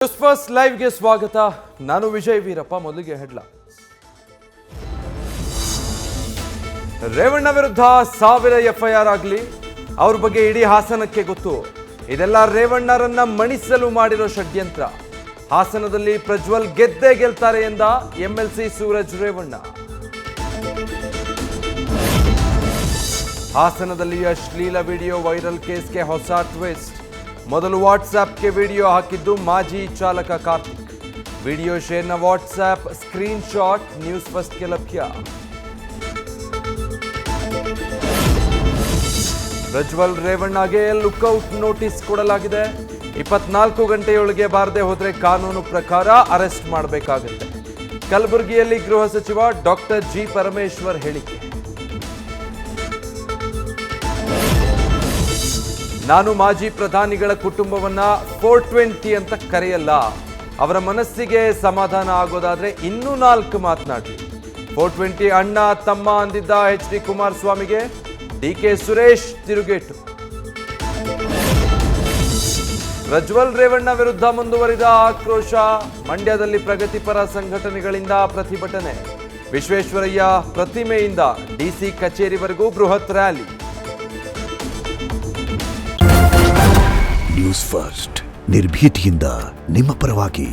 News first ಲೈವ್ಗೆ ಸ್ವಾಗತ. ನಾನು ವಿಜಯ್ ವೀರಪ್ಪ. ಮೊದಲಿಗೆ ಹೆಡ್ಲೈನ್ಸ್. ರೇವಣ್ಣ ವಿರುದ್ಧ 1000 ಎಫ್ಐಆರ್ ಆಗಲಿ, ಅವ್ರ ಬಗ್ಗೆ ಇಡೀ ಹಾಸನಕ್ಕೆ ಗೊತ್ತು. ಇದೆಲ್ಲ ರೇವಣ್ಣರನ್ನ ಮಣಿಸಲು ಮಾಡಿರೋ ಷಡ್ಯಂತ್ರ. ಹಾಸನದಲ್ಲಿ ಪ್ರಜ್ವಲ್ ಗೆದ್ದೇ ಗೆಲ್ತಾರೆ ಎಂದ ಎಂಎಲ್ಸಿ ಸೂರಜ್ ರೇವಣ್ಣ. ಹಾಸನದಲ್ಲಿ ಅಶ್ಲೀಲ ವಿಡಿಯೋ ವೈರಲ್ ಕೇಸ್ಗೆ ಹೊಸ ಟ್ವಿಸ್ಟ್. ಮೊದಲು ವಾಟ್ಸ್ಆಪ್ಗೆ ವಿಡಿಯೋ ಹಾಕಿದ್ದು ಮಾಜಿ ಚಾಲಕ ಕಾರ್ತಿಕ್. ವಿಡಿಯೋ ಶೇರ್ನ ವಾಟ್ಸ್ಆಪ್ ಸ್ಕ್ರೀನ್ ಶಾಟ್ ನ್ಯೂಸ್ ಫಸ್ಟ್ಗೆ ಲಭ್ಯ. ಪ್ರಜ್ವಲ್ ರೇವಣ್ಣಗೆ ಲುಕ್ಔಟ್ ನೋಟಿಸ್ ಕೊಡಲಾಗಿದೆ. 24 ಗಂಟೆಯೊಳಗೆ ಬಾರದೆ ಹೋದರೆ ಕಾನೂನು ಪ್ರಕಾರ ಅರೆಸ್ಟ್ ಮಾಡಬೇಕಾಗುತ್ತೆ. ಕಲಬುರಗಿಯಲ್ಲಿ ಗೃಹ ಸಚಿವ ಡಾಕ್ಟರ್ ಜಿ ಪರಮೇಶ್ವರ್ ಹೇಳಿಕೆ. ನಾನು ಮಾಜಿ ಪ್ರಧಾನಿಗಳ ಕುಟುಂಬವನ್ನ 420 ಅಂತ ಕರೆಯಲ್ಲ. ಅವರ ಮನಸ್ಸಿಗೆ ಸಮಾಧಾನ ಆಗೋದಾದ್ರೆ ಇನ್ನೂ 4 ಮಾತನಾಡಿ. 420 ಅಣ್ಣ ತಮ್ಮ ಅಂದಿದ್ದ ಎಚ್ ಡಿ ಕುಮಾರಸ್ವಾಮಿಗೆ ಡಿಕೆ ಸುರೇಶ್ ತಿರುಗೇಟು. ಪ್ರಜ್ವಲ್ ರೇವಣ್ಣ ವಿರುದ್ಧ ಮುಂದುವರಿದ ಆಕ್ರೋಶ. ಮಂಡ್ಯದಲ್ಲಿ ಪ್ರಗತಿಪರ ಸಂಘಟನೆಗಳಿಂದ ಪ್ರತಿಭಟನೆ. ವಿಶ್ವೇಶ್ವರಯ್ಯ ಪ್ರತಿಮೆಯಿಂದ ಡಿಸಿ ಕಚೇರಿವರೆಗೂ ಬೃಹತ್ ರ್ಯಾಲಿ. ನ್ಯೂಸ್ ಫಸ್ಟ್ ನಿರ್ಭೀತಿಯಿಂದ ನಿಮ್ಮ ಪರವಾಗಿ.